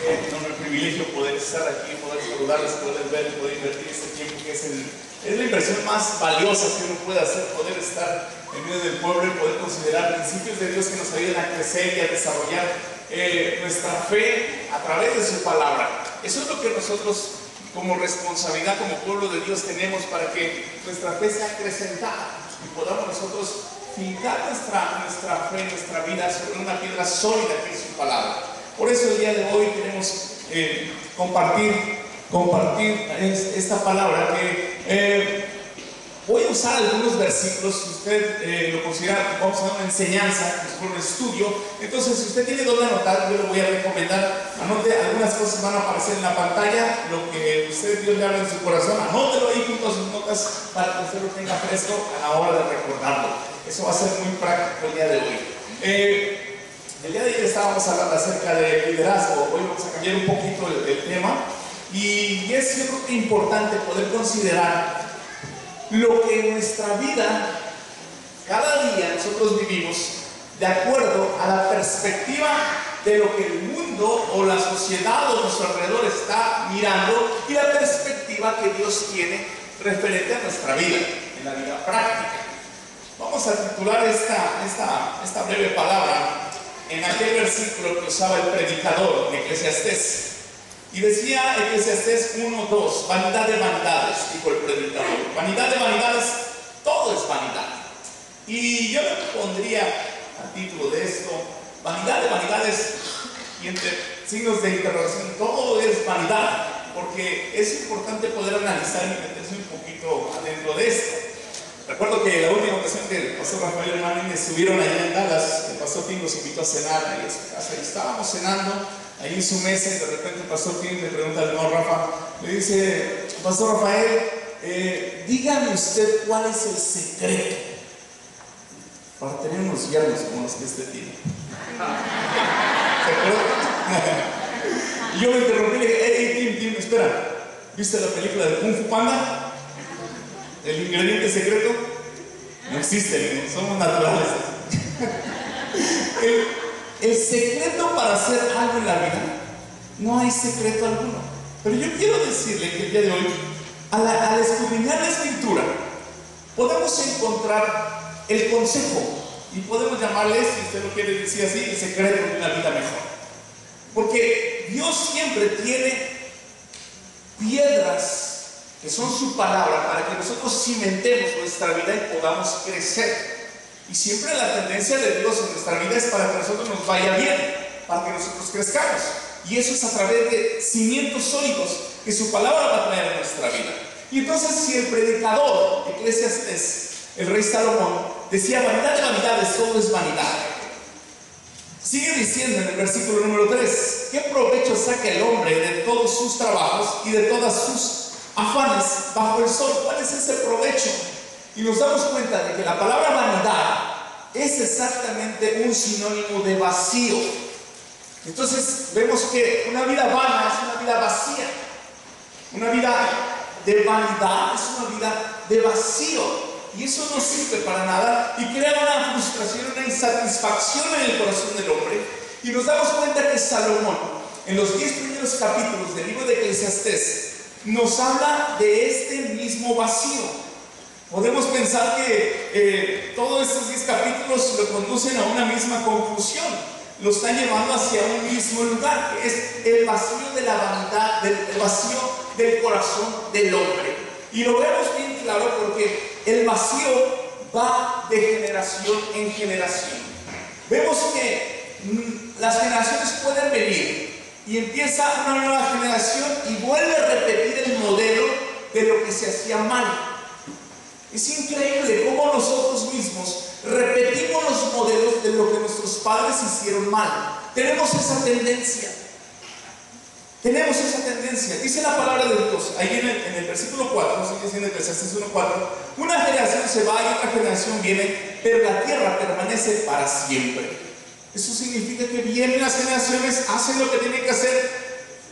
qué enorme privilegio poder estar aquí, poder saludarles, poder ver, poder invertir este tiempo que es la inversión más valiosa que uno puede hacer, poder estar en medio del pueblo y poder considerar principios de Dios que nos ayuden a crecer y a desarrollar nuestra fe a través de su palabra. Eso es lo que nosotros como responsabilidad, como pueblo de Dios tenemos para que nuestra fe sea acrecentada y podamos nosotros fincar nuestra fe, nuestra vida sobre una piedra sólida que es su palabra. Por eso el día de hoy queremos compartir esta palabra que voy a usar algunos versículos. Si usted lo considera, vamos a dar una enseñanza, un estudio. Entonces, si usted tiene donde anotar, yo le voy a recomendar, anote, algunas cosas van a aparecer en la pantalla, lo que usted, Dios le habla en su corazón, anótelo ahí junto a sus notas para que usted lo tenga fresco a la hora de recordarlo. Eso va a ser muy práctico el día de hoy. El día de hoy estábamos hablando acerca de liderazgo. Hoy vamos a cambiar un poquito el tema, y es, yo creo que importante poder considerar lo que en nuestra vida cada día nosotros vivimos de acuerdo a la perspectiva de lo que el mundo o la sociedad o nuestro alrededor está mirando, y la perspectiva que Dios tiene referente a nuestra vida, en la vida práctica. Vamos a titular esta breve palabra en aquel versículo que usaba el predicador de Eclesiastés. Y decía Eclesiastés 1:2, vanidad de vanidades, dijo el predicador. Vanidad de vanidades, todo es vanidad. Y yo le pondría a título de esto, vanidad de vanidades, y entre signos de interrogación, todo es vanidad, porque es importante poder analizar y meterse un poquito adentro de esto. Recuerdo que la última ocasión que el pastor Rafael y Hermano estuvieron allá en Dallas, el pastor Tim los invitó a cenar ahí en su casa, y estábamos cenando ahí en su mesa, y de repente el pastor Tim le pregunta al hermano Rafa, le dice: pastor Rafael, dígame usted cuál es el secreto para tener unos yernos como los que usted tiene. ¿Se acuerdan? Y yo me interrumpí y le dije: hey, Tim, espera, ¿viste la película de Kung Fu Panda? El ingrediente secreto no existe, somos naturales. El secreto para hacer algo en la vida, no hay secreto alguno. Pero yo quiero decirle que el día de hoy, al escudriñar la escritura, podemos encontrar el consejo, y podemos llamarle, si usted lo quiere decir así, el secreto de una vida mejor. Porque Dios siempre tiene piedras que son su palabra para que nosotros cimentemos nuestra vida y podamos crecer. Y siempre la tendencia de Dios en nuestra vida es para que a nosotros nos vaya bien, para que nosotros crezcamos. Y eso es a través de cimientos sólidos que su palabra va a traer a nuestra vida. Y entonces, si el predicador Eclesiastés, el rey Salomón, decía vanidad de vanidades, todo es vanidad, sigue diciendo en el versículo número 3: ¿qué provecho saca el hombre de todos sus trabajos y de todas sus afanes bajo el sol? ¿Cuál es ese provecho? Y nos damos cuenta de que la palabra vanidad es exactamente un sinónimo de vacío. Entonces vemos que una vida vana es una vida vacía. Una vida de vanidad es una vida de vacío. Y eso no sirve para nada y crea una frustración, una insatisfacción en el corazón del hombre. Y nos damos cuenta que Salomón, en los 10 primeros capítulos del libro de Eclesiastés, nos habla de este mismo vacío. Podemos pensar que todos estos 10 capítulos lo conducen a una misma conclusión, lo están llevando hacia un mismo lugar, que es el vacío de la vanidad, el vacío del corazón del hombre. Y lo vemos bien claro porque el vacío va de generación en generación. Vemos que las generaciones pueden venir y empieza una nueva generación y vuelve a repetir el modelo de lo que se hacía mal. Es increíble cómo nosotros mismos repetimos los modelos de lo que nuestros padres hicieron mal. Tenemos esa tendencia. Dice la palabra de Dios, ahí en el versículo 4, sigue diciendo Eclesiastés 1:4, una generación se va y otra generación viene, pero la tierra permanece para siempre. Eso significa que vienen las generaciones, hacen lo que tienen que hacer,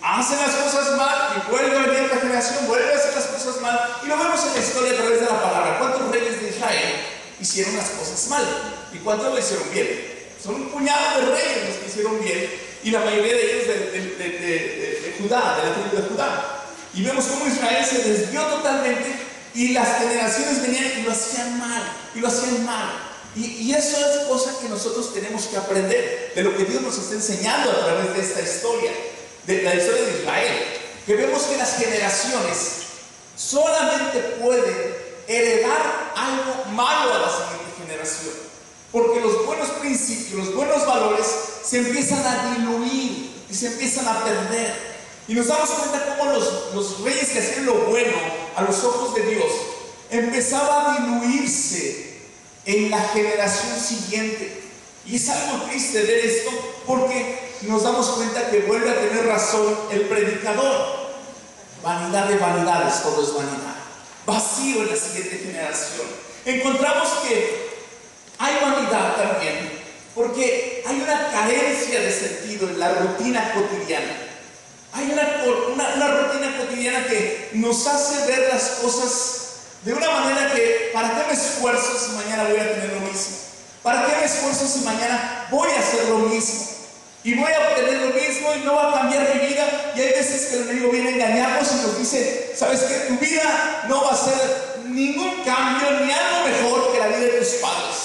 hacen las cosas mal y vuelve a venir otra generación, vuelve a hacer las cosas mal. Y lo vemos en la historia a través de la palabra. ¿Cuántos reyes de Israel hicieron las cosas mal? ¿Y cuántos lo hicieron bien? Son un puñado de reyes los que hicieron bien, y la mayoría de ellos de Judá, de la tribu de Judá. Y vemos cómo Israel se desvió totalmente y las generaciones venían y lo hacían mal, y lo hacían mal. Y eso es cosa que nosotros tenemos que aprender de lo que Dios nos está enseñando a través de esta historia, de la historia de Israel. Que vemos que las generaciones solamente pueden heredar algo malo a la siguiente generación, porque los buenos principios, los buenos valores se empiezan a diluir y se empiezan a perder. Y nos damos cuenta cómo los reyes que hacían lo bueno a los ojos de Dios empezaba a diluirse en la generación siguiente. Y es algo triste ver esto, porque nos damos cuenta que vuelve a tener razón el predicador. Vanidad de vanidades, todo es vanidad. Vacío en la siguiente generación. Encontramos que hay vanidad también, porque hay una carencia de sentido en la rutina cotidiana. Hay una rutina cotidiana que nos hace ver las cosas de una manera que, ¿para qué me esfuerzo si mañana voy a tener lo mismo? ¿Para qué me esfuerzo si mañana voy a hacer lo mismo? Y voy a obtener lo mismo y no va a cambiar mi vida. Y hay veces que el enemigo viene a engañarnos y nos dice, ¿sabes qué? Tu vida no va a ser ningún cambio ni algo mejor que la vida de tus padres.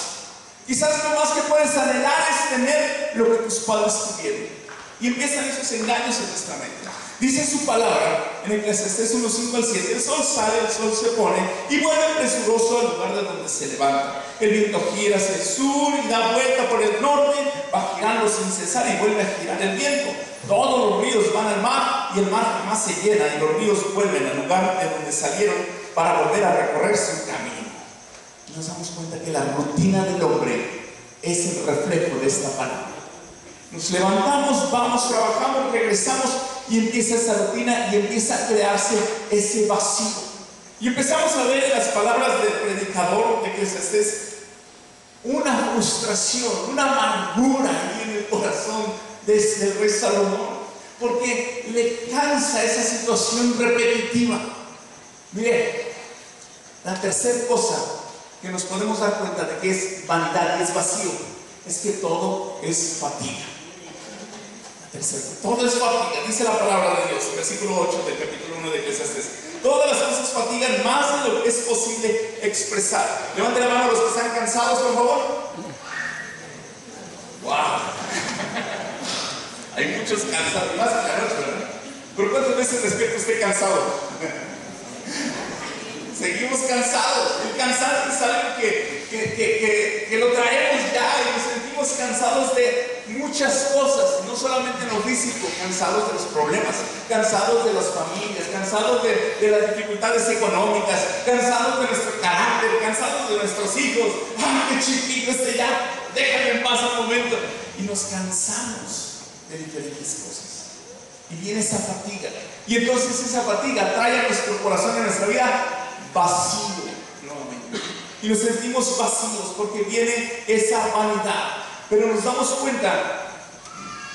Quizás lo más que puedes anhelar es tener lo que tus padres tuvieron. Y empiezan esos engaños en nuestra mente. Dice su palabra en Eclesiastés 1:5 al 7: el sol sale, el sol se pone y vuelve presuroso al lugar de donde se levanta. El viento gira hacia el sur y da vuelta por el norte, va girando sin cesar y vuelve a girar el viento. Todos los ríos van al mar y el mar jamás se llena, y los ríos vuelven al lugar de donde salieron para volver a recorrer su camino. Y nos damos cuenta que la rutina del hombre es el reflejo de esta palabra. Nos levantamos, vamos, trabajamos, regresamos y empieza esa rutina y empieza a crearse ese vacío. Y empezamos a ver en las palabras del predicador de Eclesiastés una frustración, una amargura ahí en el corazón del rey Salomón, porque le cansa esa situación repetitiva. Miren, la tercera cosa que nos podemos dar cuenta de que es vanidad y es vacío es que todo es fatiga. Todo es fatiga, dice la palabra de Dios, versículo 8 del capítulo 1 de Eclesiastés. Todas las cosas fatigan más de lo que es posible expresar. Levante la mano a los que están cansados, por favor. ¡Wow! Hay muchos cansados, más que la noche, ¿verdad? ¿Pero cuántas veces despierta usted cansado? Seguimos cansados. El cansancio es algo que lo traemos ya y nos sentimos cansados de muchas cosas, no solamente en lo físico, cansados de los problemas, cansados de las familias, cansados de las dificultades económicas, cansados de nuestro carácter, cansados de nuestros hijos. ¡Ah, qué chiquito este ya! Déjame en paz un momento. Y nos cansamos de diferentes cosas. Y viene esa fatiga. Y entonces esa fatiga trae a nuestro corazón, a nuestra vida, vacío nuevamente. Y nos sentimos vacíos porque viene esa vanidad. Pero nos damos cuenta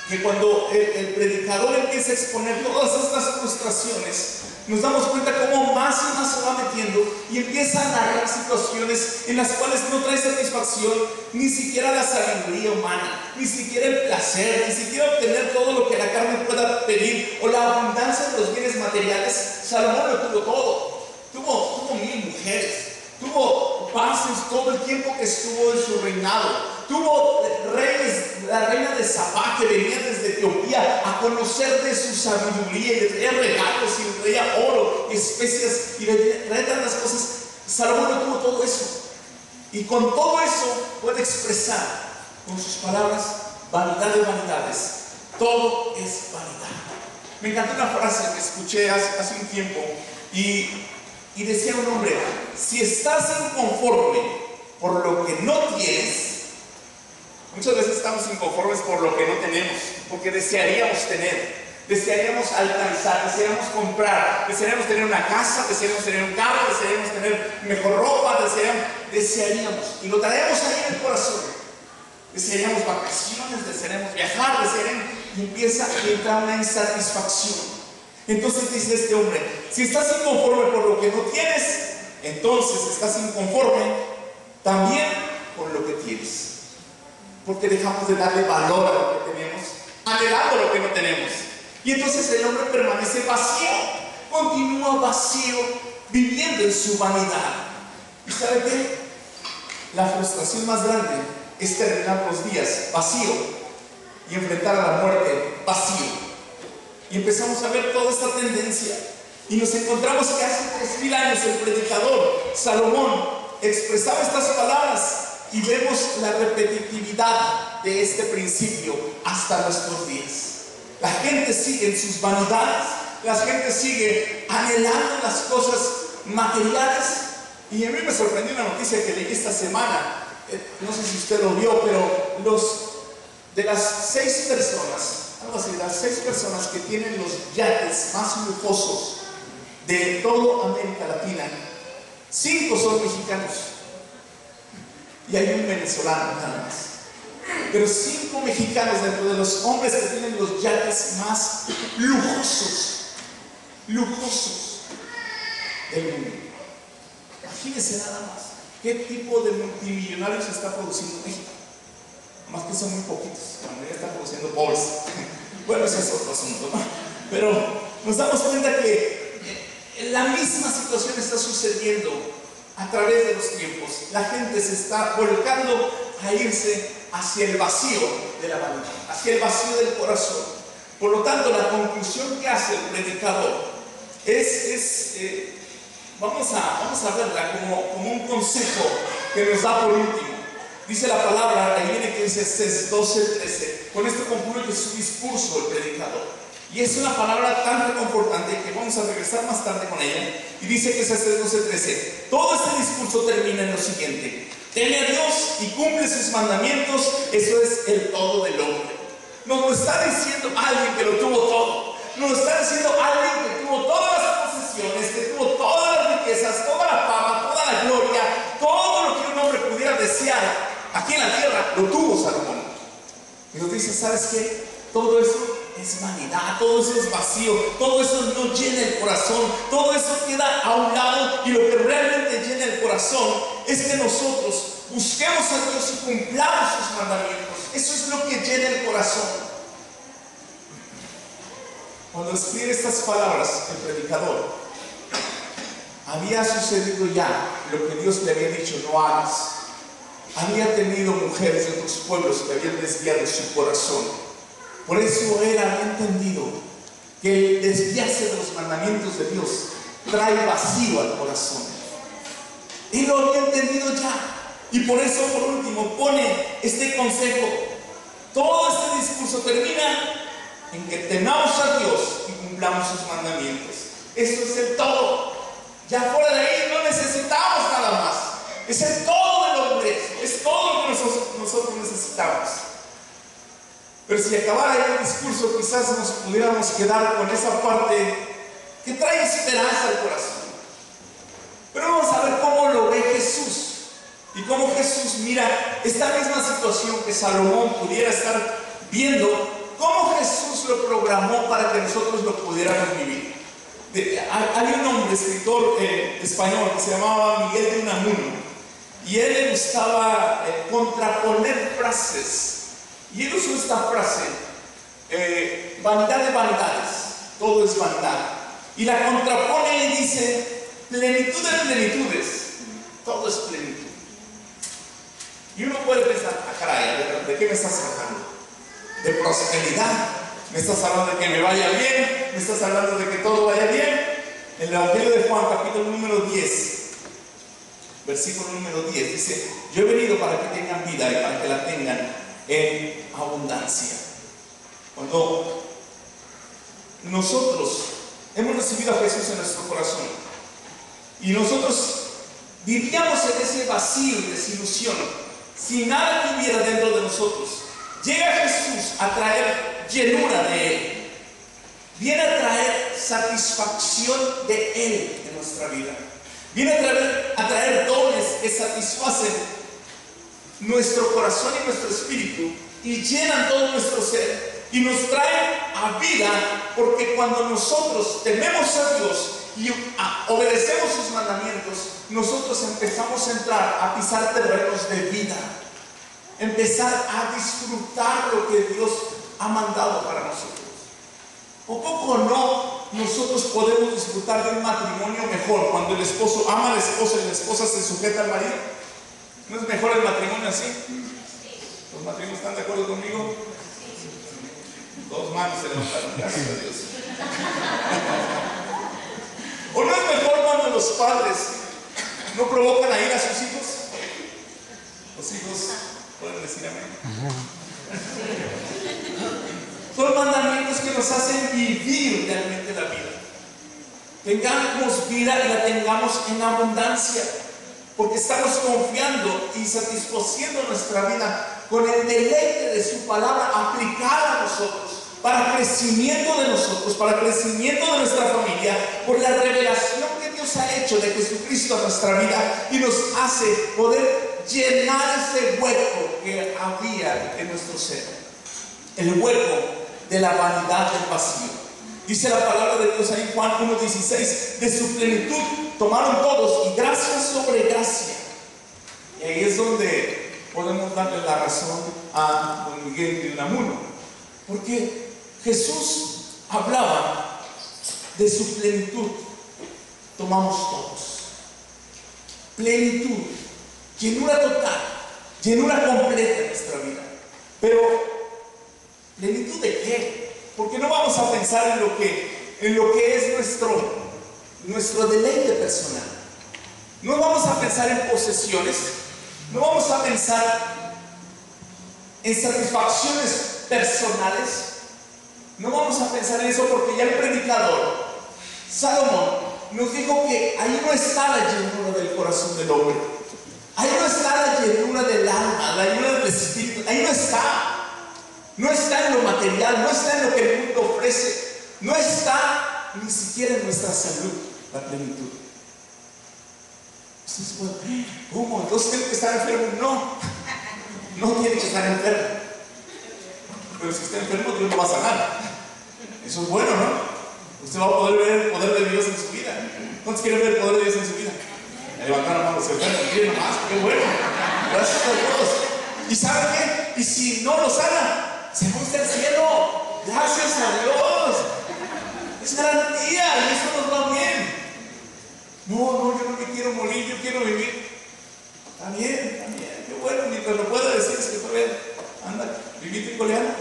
que cuando el predicador empieza a exponer todas estas frustraciones, nos damos cuenta cómo más y más se va metiendo y empieza a narrar situaciones en las cuales no trae satisfacción ni siquiera la sabiduría humana, ni siquiera el placer, ni siquiera obtener todo lo que la carne pueda pedir o la abundancia de los bienes materiales. Salomón lo tuvo todo. Tuvo 1000 mujeres, tuvo paces todo el tiempo que estuvo en su reinado, tuvo reyes, la reina de Sabá que venía desde Etiopía a conocer de su sabiduría y le traía regalos y le traía oro, especias y le traía tantas cosas. Salomón no tuvo todo eso, y con todo eso puede expresar con sus palabras vanidad de vanidades. Todo es vanidad. Me encantó una frase que escuché hace un tiempo y decía un hombre: si estás inconforme por lo que no tienes, muchas veces estamos inconformes por lo que no tenemos, porque desearíamos tener, desearíamos alcanzar, desearíamos comprar, desearíamos tener una casa, desearíamos tener un carro, desearíamos tener mejor ropa, desearíamos, y lo traemos ahí en el corazón. Desearíamos vacaciones, desearíamos viajar, y empieza a entrar una insatisfacción. Entonces dice este hombre: si estás inconforme por lo que no tienes, entonces estás inconforme también por lo que tienes, porque dejamos de darle valor a lo que tenemos anhelando lo que no tenemos. Y entonces el hombre permanece vacío, continúa vacío, viviendo en su vanidad. ¿Y sabe qué? La frustración más grande es terminar los días vacío y enfrentar a la muerte vacío. Y empezamos a ver toda esta tendencia y nos encontramos que hace 3000 años el predicador Salomón expresaba estas palabras y vemos la repetitividad de este principio hasta nuestros días. La gente sigue en sus vanidades, la gente sigue anhelando las cosas materiales. Y a mí me sorprendió una noticia que leí esta semana, no sé si usted lo vio, pero de las 6 personas, algo así, las 6 personas que tienen los yates más lujosos de toda América Latina, 5 son mexicanos y hay un venezolano nada más. Pero 5 mexicanos dentro de los hombres que tienen los yates más lujosos del mundo. Imagínense nada más qué tipo de multimillonarios está produciendo México. Más que son muy poquitos, la mayoría está produciendo pobres. Bueno, ese es otro asunto, ¿no? Pero nos damos cuenta que la misma situación está sucediendo a través de los tiempos. La gente se está volcando a irse hacia el vacío de la vanidad, hacia el vacío del corazón. Por lo tanto, la conclusión que hace el predicador vamos a verla como un consejo que nos da por último. Dice la palabra, ahí viene que dice 12:13. Con esto concluye su discurso el predicador. Y es una palabra tan reconfortante que vamos a regresar más tarde con ella. Y dice que es 12:13. Todo este discurso termina en lo siguiente: teme a Dios y cumple sus mandamientos. Eso es el todo del hombre. Nos lo está diciendo alguien que lo tuvo todo. Nos lo está diciendo alguien que tuvo todas las posesiones, que tuvo todas las riquezas, toda la fama, toda la gloria, todo lo que un hombre pudiera desear aquí en la tierra, lo tuvo Salomón. Y nos dice, ¿sabes qué? Todo eso es vanidad, todo eso es vacío, todo eso no llena el corazón, todo eso queda a un lado, y lo que realmente llena el corazón es que nosotros busquemos a Dios y cumplamos sus mandamientos. Eso es lo que llena el corazón. Cuando escribe estas palabras el predicador, había sucedido ya lo que Dios le había dicho: no hagas. Había tenido mujeres de otros pueblos que habían desviado su corazón. Por eso él había entendido que el desviarse de los mandamientos de Dios trae vacío al corazón. Él lo había entendido ya. Y por eso, por último, pone este consejo. Todo este discurso termina en que temamos a Dios y cumplamos sus mandamientos. Eso es el todo. Ya fuera de ahí no necesitamos nada más. Es el todo del hombre. Es todo lo que nosotros necesitamos. Pero si acabara ahí el discurso, quizás nos pudiéramos quedar con esa parte que trae esperanza al corazón. Pero vamos a ver cómo lo ve Jesús. Y cómo Jesús mira esta misma situación que Salomón pudiera estar viendo, cómo Jesús lo programó para que nosotros lo pudiéramos vivir. Hay un hombre, escritor español, que se llamaba Miguel de Unamuno, y él le gustaba contraponer frases. Y él usó esta frase: vanidad de vanidades, todo es vanidad. Y la contrapone y dice: plenitud de plenitudes, todo es plenitud. Y uno puede pensar: ah, caray, ¿de qué me estás hablando? ¿De prosperidad? ¿Me estás hablando de que me vaya bien? ¿Me estás hablando de que todo vaya bien? En el Evangelio de Juan, capítulo número 10, versículo número 10, dice: yo he venido para que tengan vida y para que la tengan en abundancia. Cuando nosotros hemos recibido a Jesús en nuestro corazón y nosotros vivíamos en ese vacío y desilusión, sin nada que hubiera dentro de nosotros, llega Jesús a traer llenura de Él. Viene a traer satisfacción de Él en nuestra vida. Viene a traer dones que satisfacen nuestro corazón y nuestro espíritu y llenan todo nuestro ser y nos traen a vida, porque cuando nosotros tememos a Dios y obedecemos sus mandamientos, nosotros empezamos a entrar a pisar terrenos de vida, empezar a disfrutar lo que Dios ha mandado para nosotros. ¿O poco no nosotros podemos disfrutar de un matrimonio mejor cuando el esposo ama a la esposa y la esposa se sujeta al marido? ¿No es mejor el matrimonio así? ¿Los matrimonios están de acuerdo conmigo? Dos manos se levantaron, gracias a Dios. ¿O no es mejor cuando los padres no provocan a ir a sus hijos? Los hijos pueden decir amén. Son mandamientos que nos hacen vivir realmente la vida. Tengamos vida y la tengamos en abundancia, porque estamos confiando y satisfaciendo nuestra vida con el deleite de su palabra aplicada a nosotros, para crecimiento de nosotros, para crecimiento de nuestra familia, por la revelación que Dios ha hecho de Jesucristo a nuestra vida y nos hace poder llenar ese hueco que había en nuestro ser, el hueco de la vanidad del vacío. Dice la palabra de Dios ahí en Juan 1:16, de su plenitud tomaron todos y gracia sobre gracia. Y ahí es donde podemos darle la razón a don Miguel de Unamuno, porque Jesús hablaba de su plenitud. Tomamos todos plenitud, llenura total, llenura completa en nuestra vida. Pero ¿plenitud de qué? Porque no vamos a pensar en lo que es nuestro deleite personal. No vamos a pensar en posesiones. No vamos a pensar en satisfacciones personales. No vamos a pensar en eso, porque ya el predicador Salomón nos dijo que ahí no está la llenura del corazón del hombre. Ahí no está la llenura del alma, la llenura del espíritu. Ahí no está. No está en lo material, no está en lo que el mundo ofrece, no está ni siquiera en nuestra salud, la plenitud. ¿Cómo? ¿Entonces tiene que estar enfermo? No tiene que estar enfermo. Pero si está enfermo, Dios lo va a sanar. Eso es bueno, ¿no? Usted va a poder ver el poder de Dios en su vida. ¿Cuántos quieren ver el poder de Dios en su vida? Levantar la mano, se enfermo, quieren más, qué bueno. Gracias a Dios. ¿Y saben qué? Y si no lo sana, se va usted al cielo. Gracias a Dios. Es garantía y eso nos va bien. No, yo no me quiero morir, yo quiero vivir. Está bien, qué bueno. Mientras lo pueda decir, es que está bien. Anda, vivite en coleana.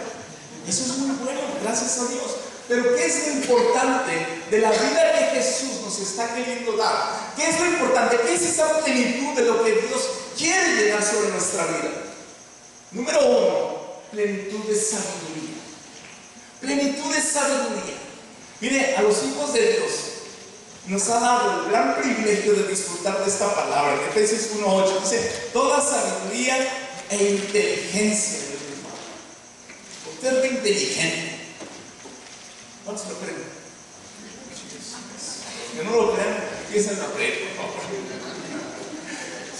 Eso es muy bueno, gracias a Dios. Pero ¿qué es lo importante de la vida que Jesús nos está queriendo dar? ¿Qué es lo importante? ¿Qué es esa plenitud de lo que Dios quiere llegar sobre nuestra vida? Número uno, plenitud de sabiduría. Plenitud de sabiduría. Mire, a los hijos de Dios nos ha dado el gran privilegio de disfrutar de esta palabra. En Efesios 1:8 dice: toda sabiduría e inteligencia de Dios. Usted es inteligente. ¿Cuántos lo creen? Que no lo crean, empiecen a creer, por favor.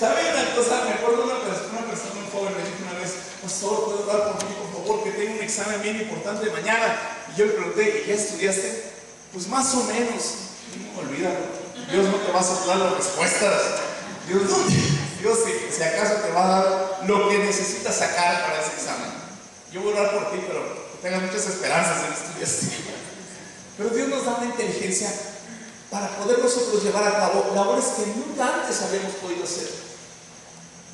¿Sabe una cosa? Me acuerdo de una persona muy joven me dijo una vez: pastor, ¿puedo orar por mí, por favor, que tengo un examen bien importante mañana? Y yo le pregunté: ¿y ya estudiaste? Pues más o menos. No, olvídalo. Dios no te va a soplar las respuestas. Dios si acaso te va a dar lo que necesitas sacar para ese examen. Yo voy a orar por ti, pero que tengas muchas esperanzas en estudiar. Pero Dios nos da una inteligencia para poder nosotros llevar a cabo labores que nunca antes habíamos podido hacer.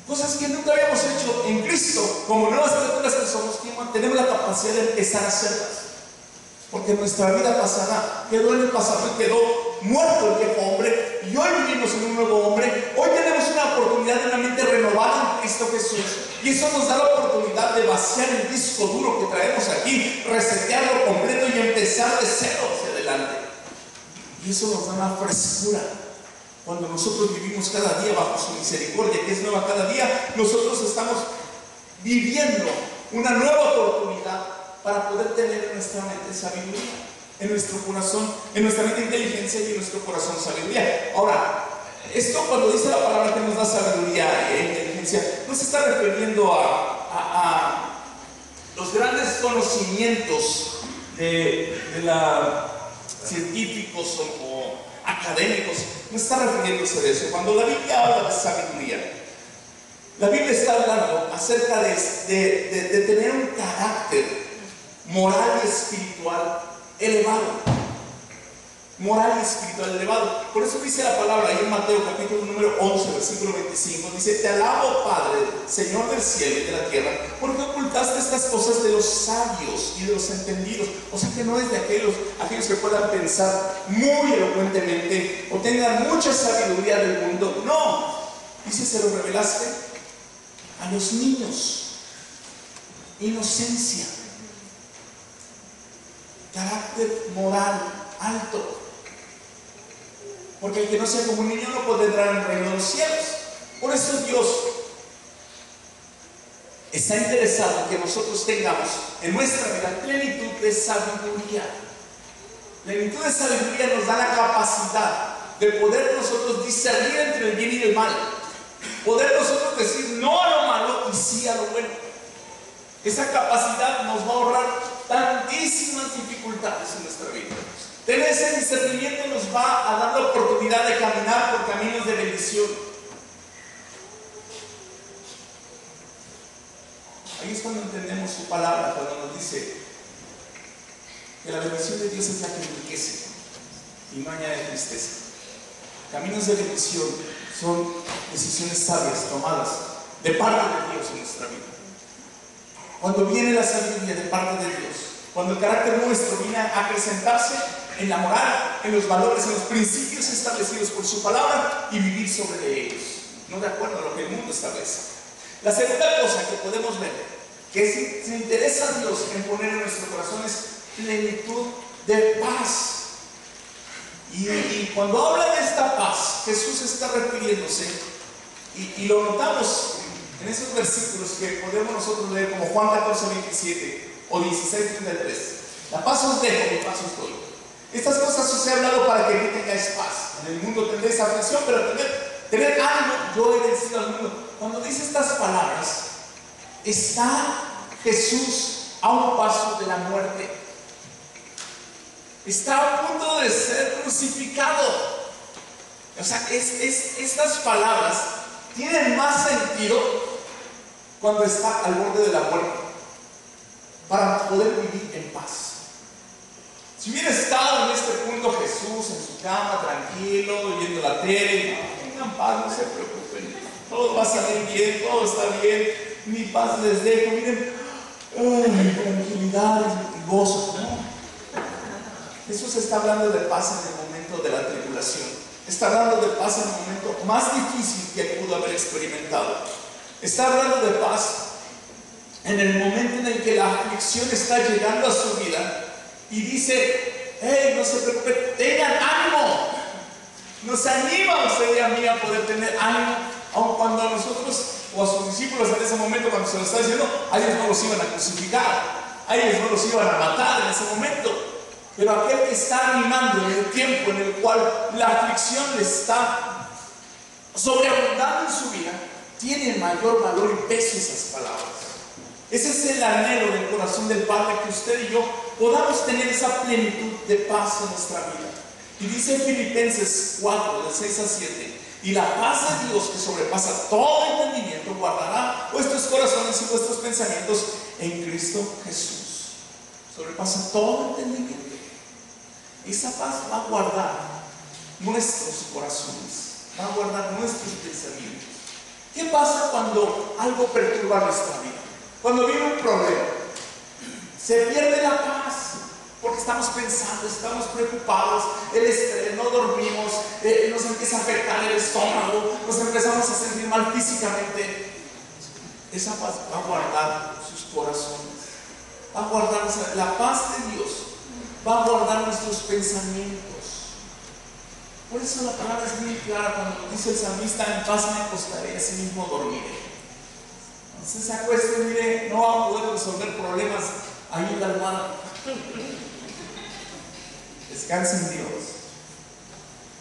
Cosas que nunca habíamos hecho en Cristo. Como nuevas criaturas que somos, tenemos la capacidad de empezar a hacerlas. Porque nuestra vida pasada quedó en el pasado y quedó muerto el viejo hombre, y hoy vivimos en un nuevo hombre. Hoy tenemos una oportunidad de una mente renovada en Cristo Jesús, y eso nos da la oportunidad de vaciar el disco duro que traemos aquí, resetearlo completo y empezar de cero hacia adelante. Y eso nos da una frescura. Cuando nosotros vivimos cada día bajo su misericordia, que es nueva cada día, nosotros estamos viviendo una nueva oportunidad para poder tener en nuestra mente sabiduría, en nuestro corazón, en nuestra mente inteligencia y en nuestro corazón sabiduría. Ahora, esto cuando dice la palabra que nos da sabiduría e inteligencia, no se está refiriendo a los grandes conocimientos de científicos o académicos, no está refiriéndose de eso. Cuando la Biblia habla de sabiduría, la Biblia está hablando acerca de tener un carácter moral y espiritual elevado. Moral y espiritual elevado. Por eso dice la palabra ahí en Mateo capítulo número 11, versículo 25. Dice: te alabo, Padre, Señor del cielo y de la tierra, porque ocultaste estas cosas de los sabios y de los entendidos. O sea que no es de aquellos que puedan pensar muy elocuentemente o tengan mucha sabiduría del mundo. No, dice: se lo revelaste a los niños. Inocencia, carácter moral alto. Porque el que no sea como un niño no puede entrar en el reino de los cielos. Por eso Dios está interesado en que nosotros tengamos en nuestra vida plenitud de sabiduría. Plenitud de sabiduría nos da la capacidad de poder nosotros discernir entre el bien y el mal. Poder nosotros decir no a lo malo y sí a lo bueno. Esa capacidad nos va a ahorrar tantísimas dificultades en nuestra vida. Tener ese discernimiento nos va a dar la oportunidad de caminar por caminos de bendición. Ahí es cuando entendemos su palabra, cuando nos dice que la bendición de Dios es la que enriquece y no añade tristeza. Caminos de bendición son decisiones sabias tomadas de parte de Dios en nuestra vida. Cuando viene la sabiduría de parte de Dios, cuando el carácter nuestro viene a acrecentarse en la moral, en los valores, en los principios establecidos por su palabra y vivir sobre ellos, no de acuerdo a lo que el mundo establece. La segunda cosa que podemos ver, que se interesa a Dios en poner en nuestro corazón, es plenitud de paz. Y cuando habla de esta paz, Jesús está refiriéndose, y lo notamos en esos versículos que podemos nosotros leer como Juan 14, 27 o 16, 33. La paz os dejo, mi paz os doy. Estas cosas os he hablado para que aquí tengáis paz. En el mundo tendréis aflicción, pero tener ánimo, yo he vencido al mundo. Cuando dice estas palabras, está Jesús a un paso de la muerte. Está a punto de ser crucificado. O sea, estas palabras tienen más sentido cuando está al borde de la muerte, para poder vivir en paz. Si hubiera estado en este punto Jesús en su cama, tranquilo, viendo la tele, tengan paz, no se preocupen, todo va a salir bien, todo está bien, mi paz les dejo, miren, tranquilidad y gozo, ¿no? Jesús está hablando de paz en el momento de la tribulación, está hablando de paz en el momento más difícil que pudo haber experimentado, está hablando de paz en el momento en el que la aflicción está llegando a su vida. Y dice: hey, no se preocupen, tengan ánimo. Nos anima usted y a mí a poder tener ánimo, aun cuando a nosotros o a sus discípulos en ese momento, cuando se lo está diciendo, a ellos no los iban a crucificar, a ellos no los iban a matar en ese momento. Pero aquel que está animando en el tiempo en el cual la aflicción le está sobreabundando en su vida, tiene mayor valor y peso esas palabras. Ese es el anhelo del corazón del Padre, que usted y yo podamos tener esa plenitud de paz en nuestra vida. Y dice en Filipenses 4, del 6 al 7, y la paz de Dios, que sobrepasa todo entendimiento, guardará vuestros corazones y vuestros pensamientos en Cristo Jesús. Sobrepasa todo entendimiento. Esa paz va a guardar nuestros corazones, va a guardar nuestros pensamientos. ¿Qué pasa cuando algo perturba nuestra vida? Cuando viene un problema, se pierde la paz, porque estamos pensando, estamos preocupados, el estrés, no dormimos, nos empieza a afectar el estómago, nos empezamos a sentir mal físicamente. Esa paz va a guardar sus corazones, va a guardar la paz de Dios, va a guardar nuestros pensamientos. Por eso la palabra es muy clara cuando dice el salmista: en paz me acostaré y así mismo dormiré. Entonces se acueste, mire, no va a poder resolver problemas ahí en la almohada. Descanse en Dios.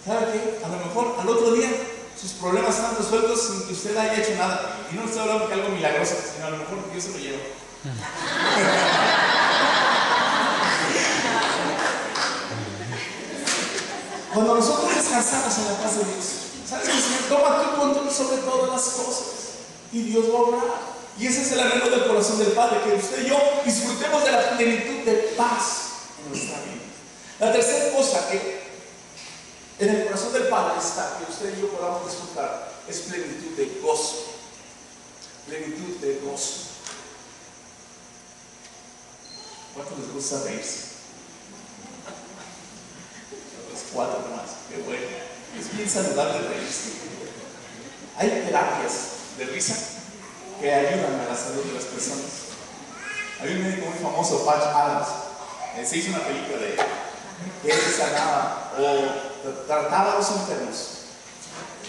¿Sabe qué? A lo mejor al otro día sus problemas están resueltos sin que usted haya hecho nada. Y no estoy hablando de algo milagroso, sino a lo mejor Dios se lo lleva. Cuando nosotros descansamos en la paz de Dios, ¿sabes qué, Señor? Toma tu control sobre todas las cosas y Dios va a obrar. Y ese es el anhelo del corazón del Padre, que usted y yo disfrutemos de la plenitud de paz en nuestra vida. La tercera cosa que en el corazón del Padre está, que usted y yo podamos disfrutar, es plenitud de gozo. Plenitud de gozo. ¿Cuánto les gusta reírse? Los 4 nomás, qué bueno. Es bien saludable reírse. Hay terapias de risa que ayudan a la salud de las personas. Hay un médico muy famoso, Patch Adams, se hizo una película de él, que él sanaba o trataba a los enfermos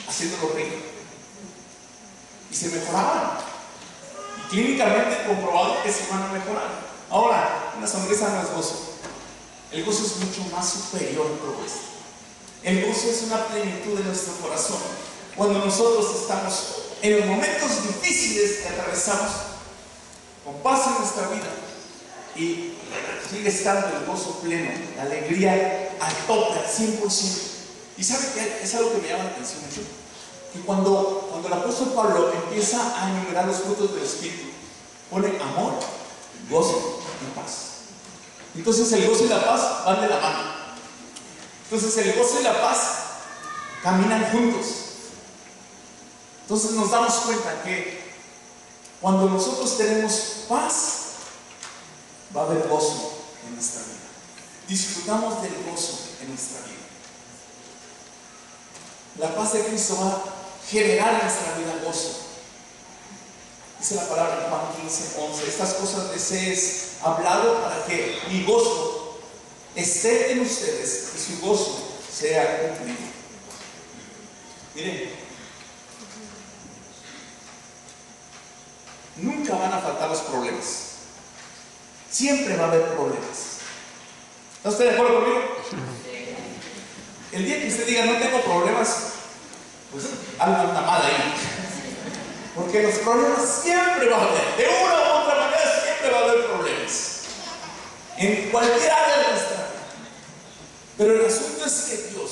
haciéndolos reír y se mejoraban, y clínicamente comprobado que se van a mejorar. Ahora, una sonrisa no es gozo. El gozo es mucho más superior a todo esto. El gozo es una plenitud de nuestro corazón. Cuando nosotros estamos en los momentos difíciles que atravesamos, con paz en nuestra vida, y sigue estando el gozo pleno, la alegría al tope, al 100%. Y ¿sabe qué? Es algo que me llama la atención mucho. Que cuando el apóstol Pablo empieza a enumerar los frutos del Espíritu, pone amor, gozo y paz. Entonces el gozo y la paz van de la mano. Entonces el gozo y la paz caminan juntos. Entonces nos damos cuenta que cuando nosotros tenemos paz, va a haber gozo en nuestra vida. Disfrutamos del gozo en nuestra vida. La paz de Cristo va a generar en nuestra vida gozo. Dice la palabra en Juan 15:11: estas cosas les he hablado para que mi gozo esté en ustedes y su gozo sea cumplido. Miren, nunca van a faltar los problemas. Siempre va a haber problemas. ¿Está usted de acuerdo conmigo? El día que usted diga no tengo problemas, pues algo anda mal ahí. Porque los problemas siempre va a haber. De una u otra manera siempre va a haber problemas. En cualquier área de nuestra vida. Pero el asunto es que Dios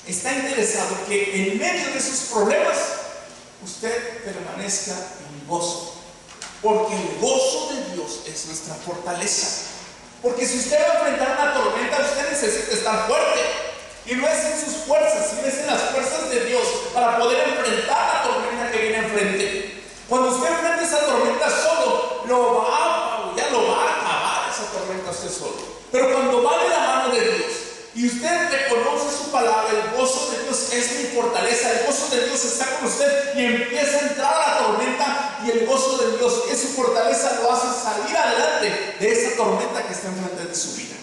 está interesado que en medio de esos problemas usted permanezca en gozo. Porque el gozo de Dios es nuestra fortaleza. Porque si usted va a enfrentar una tormenta, usted necesita estar fuerte. Y no es en sus fuerzas, sino es en las fuerzas de Dios para poder enfrentar la tormenta que viene enfrente. Cuando usted enfrenta esa tormenta solo, lo va a acabar esa tormenta usted solo. Pero cuando va de la mano de Dios y usted reconoce su palabra, el gozo de Dios es mi fortaleza, el gozo de Dios está con usted y empieza a entrar a la tormenta, y el gozo de Dios, que es su fortaleza, lo hace salir adelante de esa tormenta que está enfrente de su vida.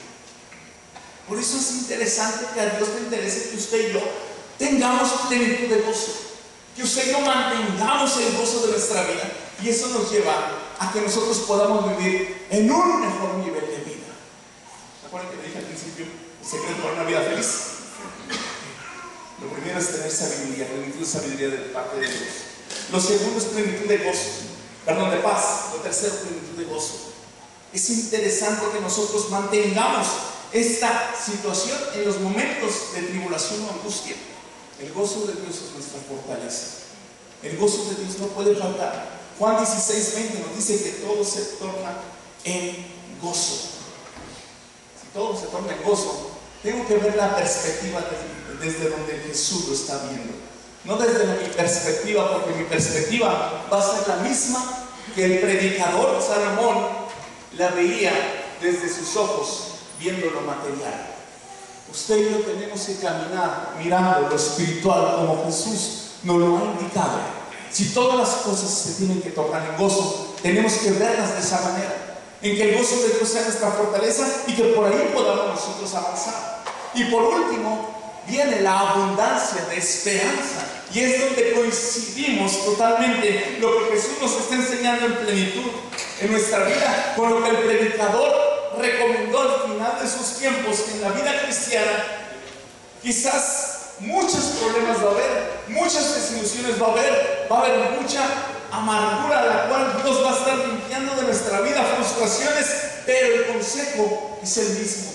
Por eso es interesante que a Dios le interese que usted y yo tengamos plenitud de gozo, que usted y yo mantengamos el gozo de nuestra vida, y eso nos lleva a que nosotros podamos vivir en un mejor nivel de vida. ¿Se acuerdan que le dije al principio el secreto para una vida feliz? Lo primero es tener sabiduría, plenitud de sabiduría de parte de Dios. Lo segundo es plenitud de gozo, de paz. Lo tercero, plenitud de gozo. Es interesante que nosotros mantengamos esta situación en los momentos de tribulación o angustia. El gozo de Dios es nuestra fortaleza. El gozo de Dios no puede faltar. Juan 16:20 nos dice que todo se torna en gozo. Si todo se torna en gozo, tengo que ver la perspectiva desde donde Jesús lo está viendo. No desde mi perspectiva, porque mi perspectiva va a ser la misma que el predicador Salomón la veía desde sus ojos, viendo lo material. Usted y yo tenemos que caminar mirando lo espiritual como Jesús nos lo ha indicado. Si todas las cosas se tienen que tornar en gozo, tenemos que verlas de esa manera, en que el gozo de Dios sea nuestra fortaleza y que por ahí podamos nosotros avanzar. Y por último viene la abundancia de esperanza, y es donde coincidimos totalmente lo que Jesús nos está enseñando en plenitud en nuestra vida con lo que el predicador recomendó al final de sus tiempos. En la vida cristiana quizás muchos problemas va a haber, muchas desilusiones va a haber mucha amargura, la cual Dios va a estar limpiando de nuestra vida, frustraciones, pero el consejo es el mismo.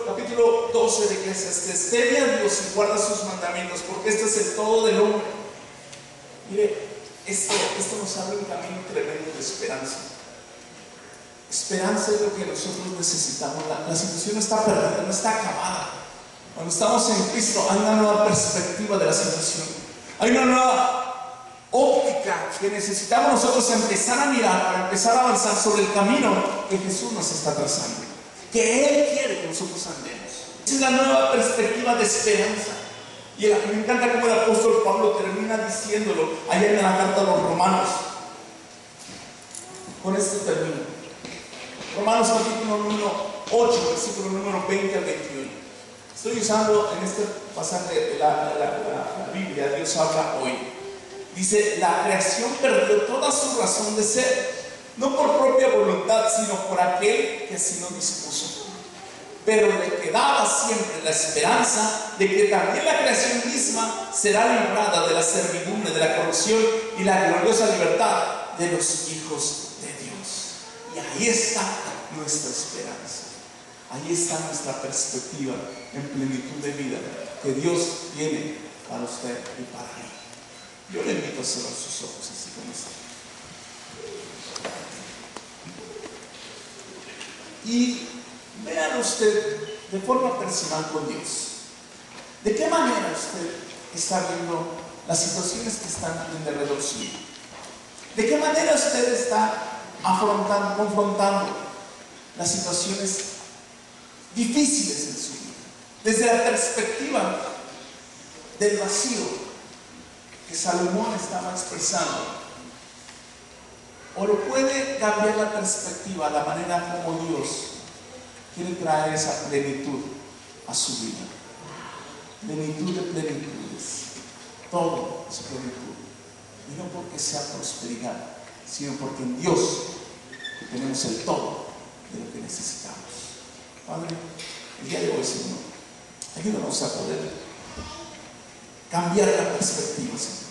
Capítulo 12 de Eclesiastés: teme a Dios y guarda sus mandamientos, porque este es el todo del hombre. Mire, esto nos abre un camino tremendo de esperanza. Esperanza es lo que nosotros necesitamos. La situación no está perdida, no está acabada. Cuando estamos en Cristo hay una nueva perspectiva de la situación. Hay una nueva óptica que necesitamos nosotros empezar a mirar para empezar a avanzar sobre el camino que Jesús nos está trazando, que Él quiere que nosotros andemos. Esa es la nueva perspectiva de esperanza. Y me encanta cómo el apóstol Pablo termina diciéndolo allá en la carta a los Romanos. Con esto termino. Romanos capítulo número 8, versículo número 20 al 21. Estoy usando en este pasaje la Biblia, Dios habla hoy. Dice, la creación perdió toda su razón de ser, no por propia voluntad, sino por aquel que así lo dispuso. Pero le quedaba siempre la esperanza de que también la creación misma será librada de la servidumbre, de la corrupción y la gloriosa libertad de los hijos de Dios. Y ahí está nuestra esperanza. Ahí está nuestra perspectiva en plenitud de vida que Dios tiene para usted y para mí. Yo le invito a cerrar sus ojos así como está. Y vean usted de forma personal con Dios. ¿De qué manera usted está viendo las situaciones que están en derredor suyo? ¿De qué manera usted está confrontando las situaciones difíciles en su vida? Desde la perspectiva del vacío que Salomón estaba expresando. O lo puede cambiar la perspectiva, la manera como Dios quiere traer esa plenitud a su vida. Plenitud de plenitudes. Todo es plenitud. Y no porque sea prosperidad, sino porque en Dios tenemos el todo de lo que necesitamos. Padre, el día de hoy, Señor, ayúdanos a poder cambiar la perspectiva, Señor.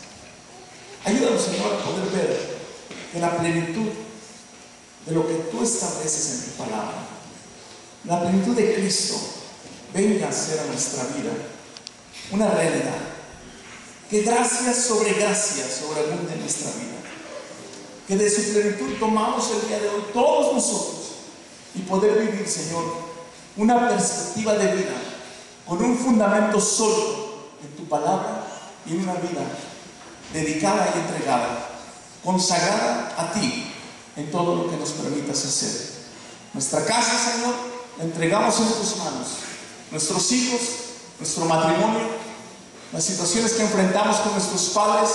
Ayúdanos, Señor, a poder ver que la plenitud de lo que tú estableces en tu palabra, la plenitud de Cristo, venga a ser a nuestra vida una realidad. Que gracia sobre abunde en nuestra vida. Que de su plenitud tomamos el día de hoy todos nosotros y poder vivir, Señor, una perspectiva de vida con un fundamento sólido en tu palabra y en una vida dedicada y entregada, consagrada a ti en todo lo que nos permitas hacer. Nuestra casa, Señor, la entregamos en tus manos. Nuestros hijos, nuestro matrimonio, las situaciones que enfrentamos con nuestros padres,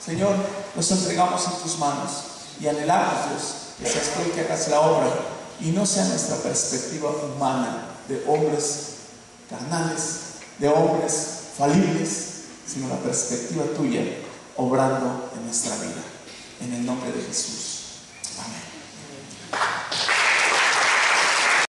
Señor, los entregamos en tus manos y anhelamos, Dios, que seas tú el que hagas la obra y no sea nuestra perspectiva humana de hombres carnales, de hombres falibles, sino la perspectiva tuya obrando en nuestra vida. En el nombre de Jesús.